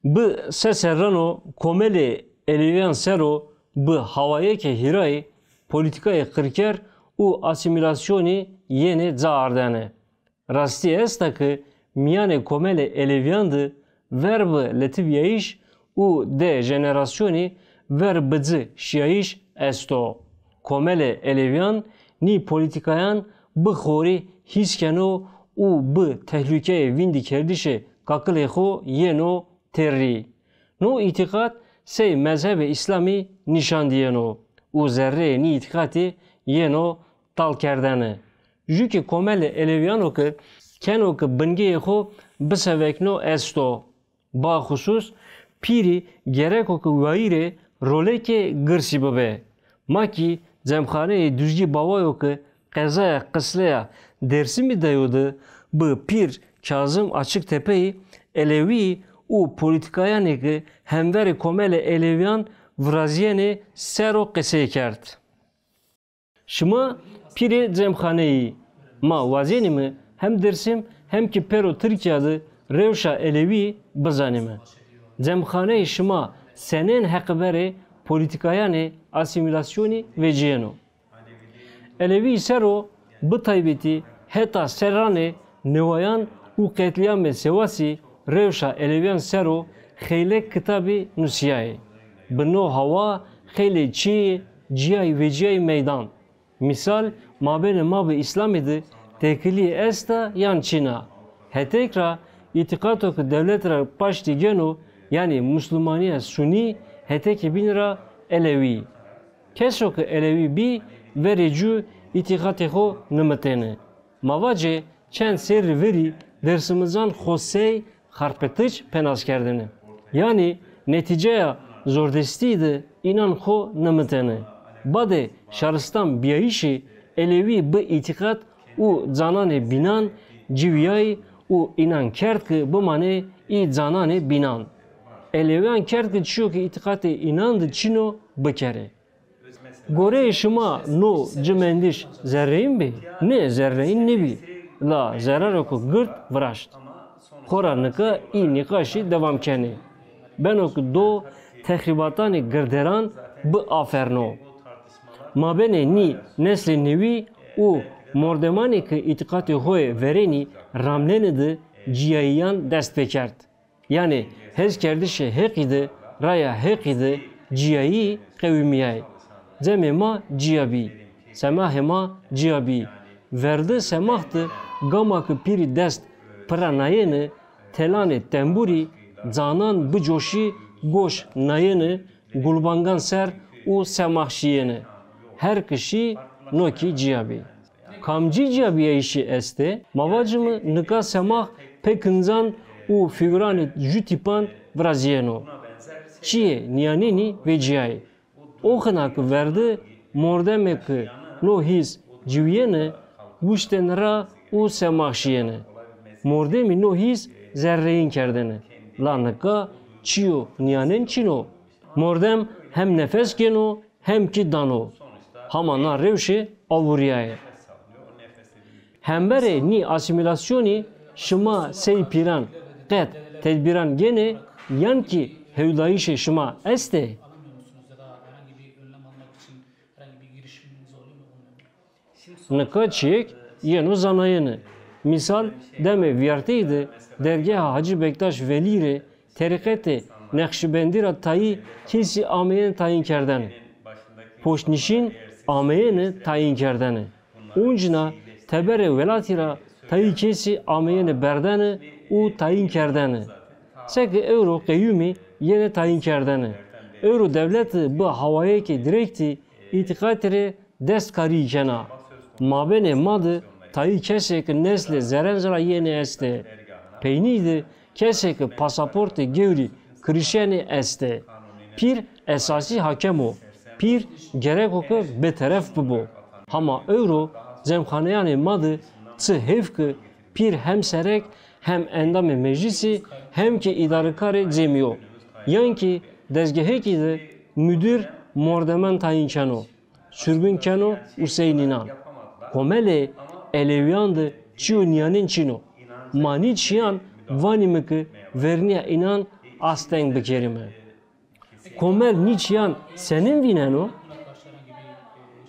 Bu seserrano komeli eleviyan sero bu havaya ke hiray politikaya kırker u asimilasyoni yeni zaardane. Rasti esta ki miyane komeli eleviyandı verbe letiviyayiş u de jenerasyoni verbıcı şiyayiş esto. Komeli eleviyan ni politikayan bu khori hiskeno u bu tehlikeye vindi kerdişe kakılexo yeno terri. No itikat sey mezhebe İslami nişan diyeno. U zerre ni itikati yeno tal kerdene. Jüki komele eleviyano ki keno ki bingeye xo bisevekno esto. Ba husus piri gereko ki vayire roleke gırsi bibe. Maki zemxane düzgi bavayo ki qezaya qısleya dersi mi dayodu bu pir Kazım Açıktepe'yi Elevi u politikayane ki hemveri komele eleviyan vraziyene sero qesey kerd. Şıma piri zemxaneyi ma vaziyeni mi hem dersim hem ki pero Türkiye'de revşa elevi bizanime. Zemxaneyi şıma senen hekberi politikayane asimilasyoni ve ciyeno. Elevi sero bu taybeti heta serrane nevayan u qetliyame sevasi revşa eleviyan sero xeyle kitabı nusiyaye. Bino hava xeyle çi ciyay ve ciyay meydan. Misal mabene mabe İslami'de tekili esta yan Çin'a. Hetekra itikato ki devletra paşti geno yani Müslümaniye Suni heteki binra Elevi. Keso ki Elevi bi vericu itikateho nımetene. Mavace çen seri veri dersimizden Hosey harpetiç penas kerdini. Yani neticeye zordestiydi inan ho nımetene. Bade şarıstan biyayişi Elevi bu itikat u zanane binan civiyay u inan kert ki bu mane i zanane binan. Eleviyan kert ki çiyo ki itikate inandı çino bekere. Gore şıma no cimendiş zerreyin bi? Ne zerreyin ne bi? La zarar oku gırt vraşt. Kora nika i nikaşi devam keni. Ben oku do tehribatani gırderan bu aferno. Mabene ni nesli nevi u mordemani ki itikati hoye vereni ramlenidi ciyayiyan dest bekert. Yani hez kerdişe hekidi raya hekidi ciyayi kevimiyay. Zemema ciyabi. Semahema ciyabi. Verdi semahtı gamakı piri dest pranayeni telane temburi zanan bu coşi goş nayeni gulbangan ser u semahşiyeni. Her kişi noki ciyabi. Kamci ciyabiye işi este mavacımı nika semah pekinzan u figurani jutipan vraziyeno. Çiye niyanini ve ciyay. Oxanak verdi mordemek no his civiyene guşten ra u semahşiyene. Mordemi no his zerreyin kerdene. Lanaka çiyo niyanen çino. Mordem hem nefes geno hem ki dano. Hamana revşe avuriyaye. Hembere ni asimilasyoni şıma sey piran qet tedbiran gene yan ki hevdayişe şıma este. Nika çiyek yeno zanayını. Misal deme viyarteydi dergaha Hacı Bektaş Velire terikete Nakşibendira tayi kilsi ameyen tayin kerden. Poşnişin ameyeni tayin kerdeni. Uncina tebere velatira tayi kilsi ameyeni berdeni u tayin kerdeni. Seki euro qeyyumi yine tayin kerdeni. Euro devleti bu havaya ki direkti itikatire destkari kena. Mabene madı tayi kesek nesle zerenzara yene este. Peyniydi kesek pasaporte gevri krişeni este. Pir esasi hakem o. Pir gerek oku beteref bu. Ama euro zemxaneyane madı tı hevkı pir hem serek hem endame meclisi hem ki idarikare cemiyo. Yan ki dezgeheki de müdür mordemen tayin keno. Sürgün keno Hüseyninan. Komele eleviyandı çiyo niyanin çino. Mani çiyan vanimeki verniye inan asten bikerime. Komel niçyan senin vinen o?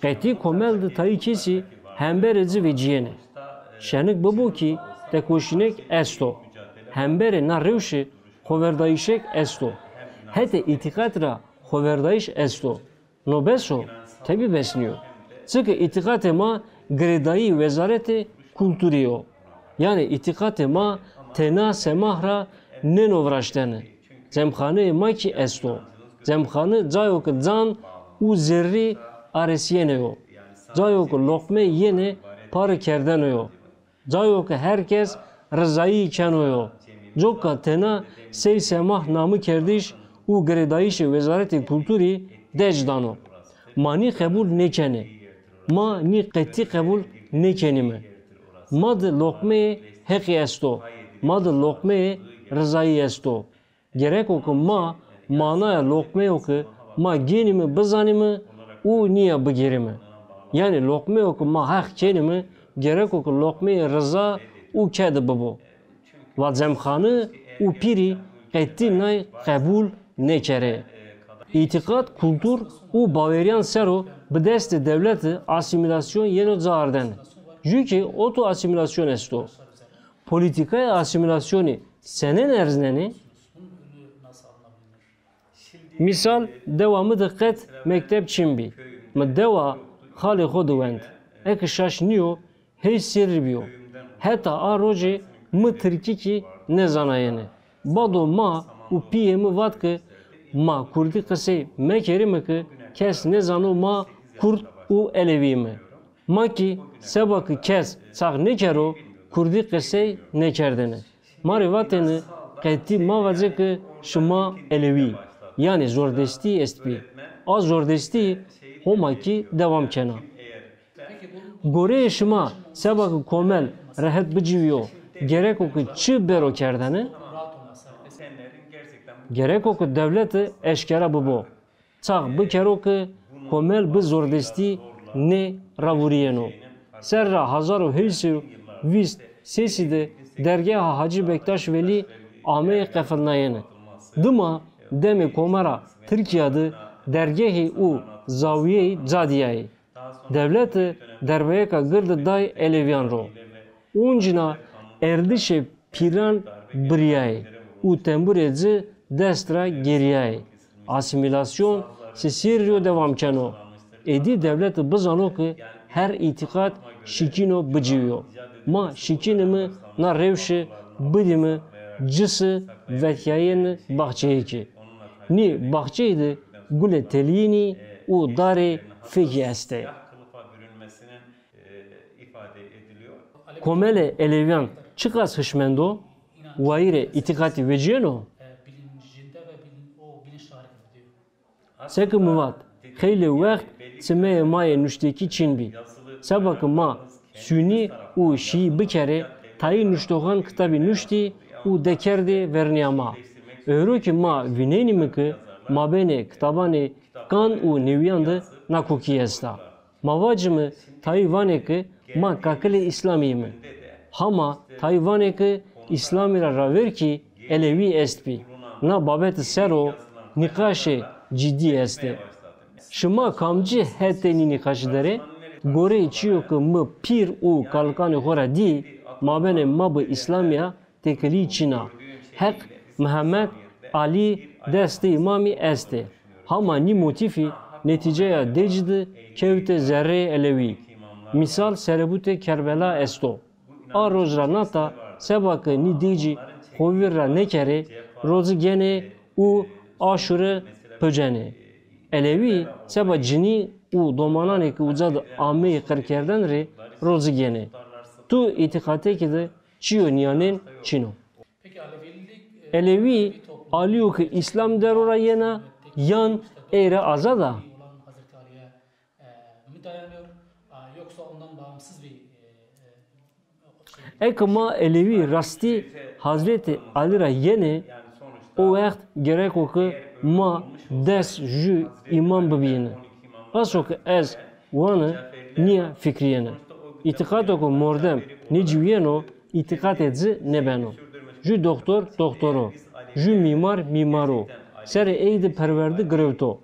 Qeti komel de tayı kesi hembereci ve ciyene. Şenik bu ki tekoşinek esto. Hembere na revşi hoverdayışek esto. Hete itikatra hoverdayış esto. No beso tabi besniyor. Çünkü itikate ma gredayı vezareti kulturiyo. Yani itikate ma tena semahra nenovraştene. Zemkhane ma ki esto. Zemkhane cayok zan u zerri aresiyeneyo. Cayok lokme yene par kerdeneyo. Cayok herkes rızayı kenoyo. Jokka tena sey semah namı kerdiş u gredayış vezareti kulturi decdano. Mani kabul nekene. Ma ni qetti kabul nekenime. Mad lokme heki esto. Mad lokme rızayı esto. Gerek oku ma manaya lokme oku ma genimi bizanimi u niye bigirimi. Yani lokme oku ma hak kenimi gerek oku lokme rıza u kedi bibo. Ve zemkhanı u piri qetti nay kabul nekere. İtikat, kültür u baveriyan sero bi dest devleti asimilasyon yeno zarden. Çünkü oto asimilasyon esto. Politikaya asimilasyonu senen erzneni. Misal devamı dikkat mektep çimbi. Ma deva hali hoduvend. Ek şaşniyo hey sirbiyo. Hatta aroji mı Türkiye ne zanayene. Bado ma u piyemi vatke ma kurdi kıse mekerime ki kes ne zanu ma Kurd u elevime. Ma ki sebakı kes sağ ne kero kurdi kıse ne kerdene. Marivateni qetti ma vaze ki şuma elevi. Yani zordesti estbi. Az zordesti homa ki devam kena. Gore şuma sebakı komel rahat biciviyo. Gerek o ki çı bero kerdene. Gerek o ki devleti eşkera bu. Çağ bu kero ki komel bu zordesti ne ravuriyeno. Serra hazaru heysi vist sesi de dergaha Hacı Bektaş Veli Ame kefilnayene. Dıma demi komara Türkiye'de dergahi u zaviyeyi cadiyayı. Devleti derbeyeka gırdı day eleviyan ro. Uncina erdişe piran briyayı. U tembureci destra geriyayı. Asimilasyon sesiryo devam keno. Edi devleti bizano ki her itikat şikino biciyo. Ma şikinimi na revşi bidimi cısı vetyayeni bahçeyi ki. Ni bahçeydi gule telini u dare feki este. Komele eleviyan çıkas hışmendo vayre itikati veciyeno. Seki muvat kheyli vakt semeye maye nüşteki çinbi. Sabakı ma Sünni u Şii bikere tayi nüştoğan kitabı nüşti u dekerdi verniyama. Öğrü ki ma vineni mi ki ma bene kitabane kan u neviyandı nakuki esta. Mavacımı tayi vane ki ma kakile İslami mi. Hama tayi vane ki İslamira raver ki elevi estbi. Na babet sero nikaşe ciddi este. Şıma kamcı heteni nikaşı dere. Gore içiyor ki mı pir u kalkanı hora di mabene mabı İslamiya tekeli Çina. Hak Muhammed Ali deste imami este. Hama ni motifi neticeye decdi kevte zerre elevi. Misal serebute Kerbela esto. A rozra nata sebakı ni dici hovirra nekere rozu gene u aşure pöcene. Elevi seba cini u domanane ki uzadı amme kırkerden re rozu gene. Tu itikate ki de çiyo niyanen çino. Elevi aliyo ki İslam derora yena yan eğre azada. Ekma Elevi rasti Hazreti Ali'ra yene o vakt gerek o ki ma des jü imam bibiyene. Aso ki ez vanı niye fikriyene. İtikat oku mordem ne civiyeno itikat edzi ne beno. Jü doktor doktoro. Ju mimaro. Ser eydi perverdi grevto.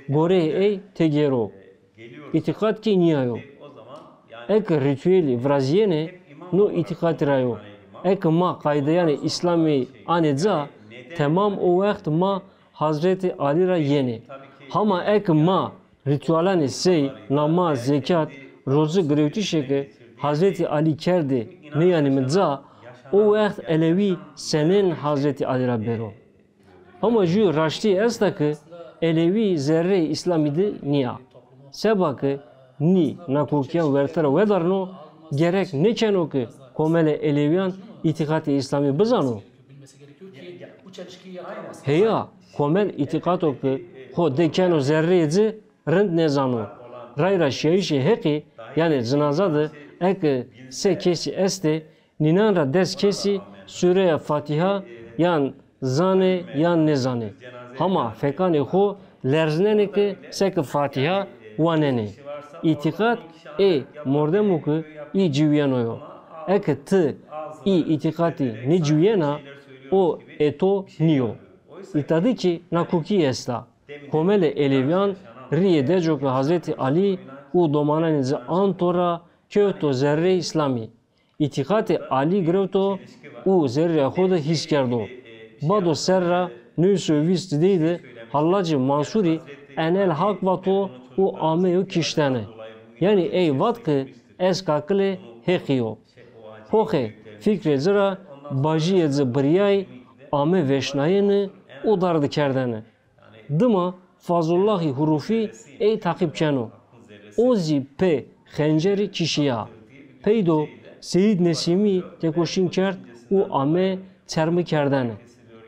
Gore ey tegero. İtikat ki niyayo. Ek ritüeli vraziyene no itikat rayo. Ek ma kaydayane İslami anedza tamam o vakt ma Hazreti Ali ra yeni. Hama ek ma ritüelane sey namaz, zekat, rozu grevti şeke Hazreti Ali kerdi ne yani mdza o vakt Elevi senin Hazreti Ali ra bero. Ama ju raşti estakı Elevi zerre İslamidi niya. Sebakı ni nakukyan vertara vedarno gerek ne çeno ki komele Eleviyan itikati İslami bizano. Heya komel itikato ki ho dekeno zerreyci rind nezano. Rayra şeişi heki yani zinazadı ek se kesi este ninanra des kesi Sure Fatiha yan zane yan nezane. Hama fekane ho lerzne ki sek Fatiha wanene. İtikat mordemu ki i civiyanoyo. Ek tı i itikati ni civiyana o eto niyo. İtadı ki nakuki esta. Komele Eleviyan riye deco ki Hazreti Ali u domananize antora köto zerre İslami. İtikati Ali grevto u zerre hoda his kerdo. Bado serra nüsü vist deydi Hallacı Mansuri enel hak vato u ameyo kiştene. Yani ey vatkı es kakle hekiyo. Hoche fikre zira bajiye zibriyay ame veşnayını o dardı kerdene. Dıma Fazullahi hurufi ey takip keno. Ozi pe xenceri kişiya. Peydo Seyyid Nesimi tekoşin kert u ame termi kerdene.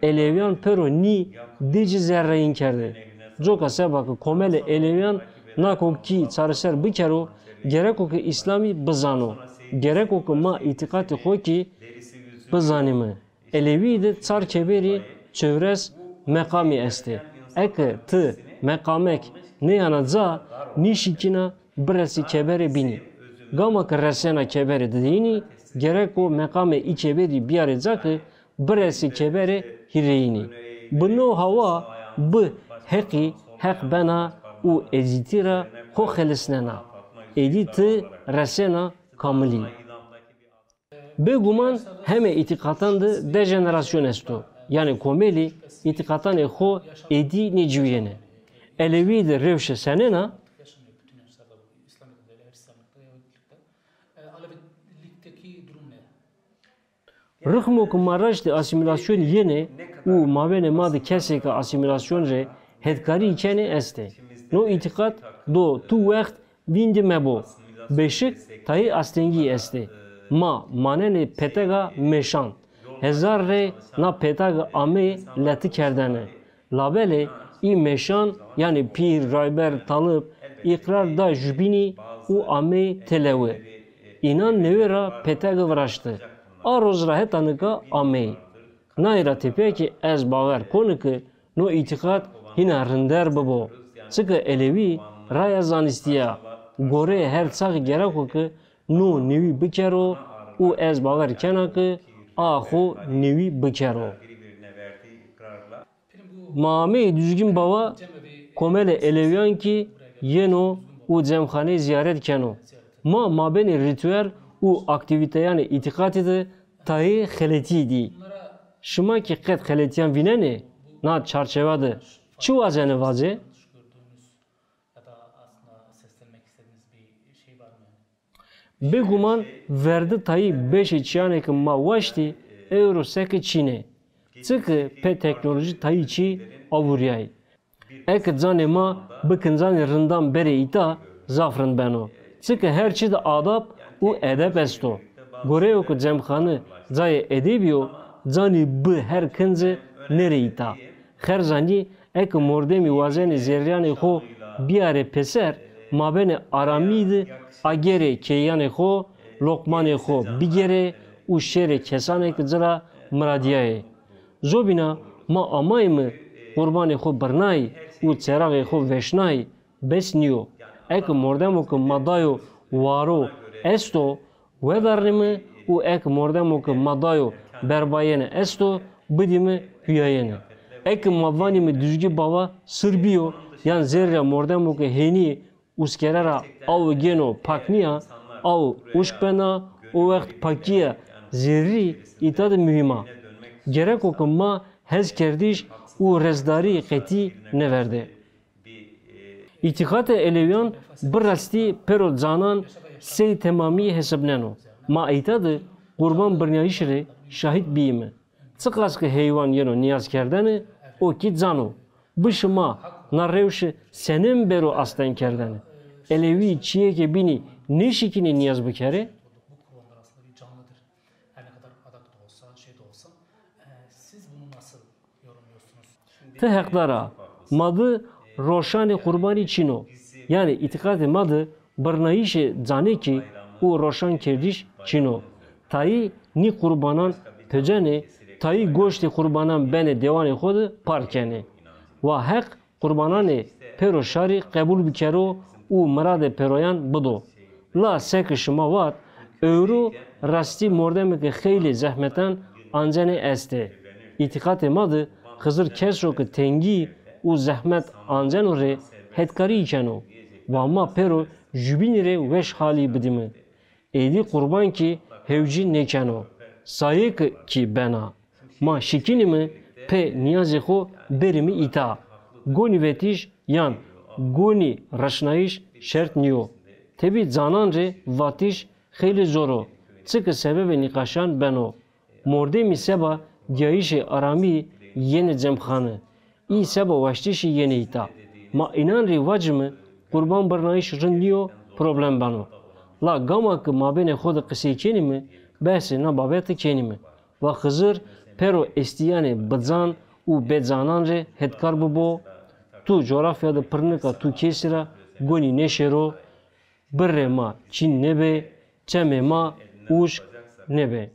Eleviyan pero ni dici zerreyin kerdi. Joka sebakı komele Eleviyan nako ki çarıser bikero gerek o ki İslami bizano. Gerek o ki ma itikati xo ki bizanimi. Elevi de çar keberi çevres mekami esti. Eke tı mekamek ne yanadza nişikina biresi keberi bini. Gamak resena keberi dediğini gerek o mekame ikeberi biyaredza ki biresi keberi hireyini. Bunu hava bu heki hek bena u ezitira ho xelisnena. Editi resena kamili. Beguman heme itikatandı dejenerasyon esto. Yani komeli itikatan eho edi neciviyene. Elevi de revşe senena Rıhmu kumaraj de asimilasyon yene u mavene madı keseka asimilasyon re hedkari ikene este. No itikat do tu vakt vindi mebo. Beşik tayi astengi este. Ma manene petega meşan. Hezar re na petega ame leti kerdene. Labele i meşan yani pir, rayber, talıp, ikrar da jubini u ame televi. İnan nevera petega vraştı. Aroz rahetanıka ame. Nayra tepe ki ez baver konu ki no itikat hina rinder babo. Sıkı elevi raya zanistiya. Gore her çağ gerek ki no nevi bikero u ez baver kena ki aho nevi bikero. Mame düzgün baba komele eleviyan ki yeno u cemkhane ziyaret keno. Ma mabeni ritüel u aktivite yani itikatı tayi xeletiydi. Şıma ki qed xeletiyan vinene na çarçevadı. Çu vazene vaze? Beguman verdi tayi 5 çiyaneki ma vaşti euro seki Çin'e. Çıkı pe teknoloji tayi çi avuriyay. Ek zane ma bıkın zane rından beri ita zafrın beno. Çıkı her çi de adab u edep esto. Goreo ku cemxanı zaye edebiyo zani bu her kınzı nere ita. Her zani ek mordemi vazeni zerriyane ho biare peser mabene aramidi agere keyane ho lokmane ho bigere u şere kesane kızıra mradiyaye. Zobina ma amay mı kurbane ho bernay u çerage ho veşnay besniyo. Ek mordemo ku madayo varo esto vedarnimi u ek mordemo ku madayo berbayene esto bidimi hüyayene. Ek mavani mi düzgü bava sırbiyo yan zerre mordemo ke heni uskerara av geno pakniya av uşpena o vakt pakiya zerri itadı mühima. Gerek okuma hez kerdiş u rezdari qeti ne verdi. İtikate Eleviyan bir rasti pero zanan sey temami hesabneno. Ma itadı kurban birnayişre şahit biyimi. Sıkas ki heyvan yeno niyaz kerdeni o ki zano. Bışıma narrevşi senin bero aslen kerdeni. Elevi çiye ke bini ne şikini niyaz bükere? Bu kurbanlar aslında bir canlıdır. Her ne kadar adak da olsa, şey de olsa. Siz bunu nasıl yorumluyorsunuz? Te hekdara madı roşani kurbani çino. Yani itikad madı birnayişe zane ki o roşan kerdiş çino. Tayi ni kurbanan pecene tayi goşti kurbanan bene devane kodu parkene. Ve hek kurbanane pero şari kabul bikero u merade peroyan budo. La sekişma vat euro rasti mordeme ki xeyli zahmetan ancane este. İtikad madı Hızır kesro ki tengi u zahmet ancano re hetkari içeno. Ve ama pero jubinire veş hali bidimi. Edi kurban ki hevci nekeno. Sayık ki bena. Ma şikini mi pe niyazi xo berimi ita. Goni vetiş yan goni raşnayiş şert niyo. Tebi zanan re vatiş xeyli zoro. Çıkı sebebi nikaşan beno. Morde mi seba gayişi arami yeni cemxanı. İ seba vaştişi yeni ita. Ma inan rivacımı kurban barnayiş rındiyo problem bano. La gama ki mabene xod qisi keni mi behsi na babeti keni mi. Ve Hızır pero estiyane bedzan u bedzanan re hetkar bubo. Tu coğrafyada pırnıka tu kesira goni neşero birre ma çin nebe çeme ma uş nebe.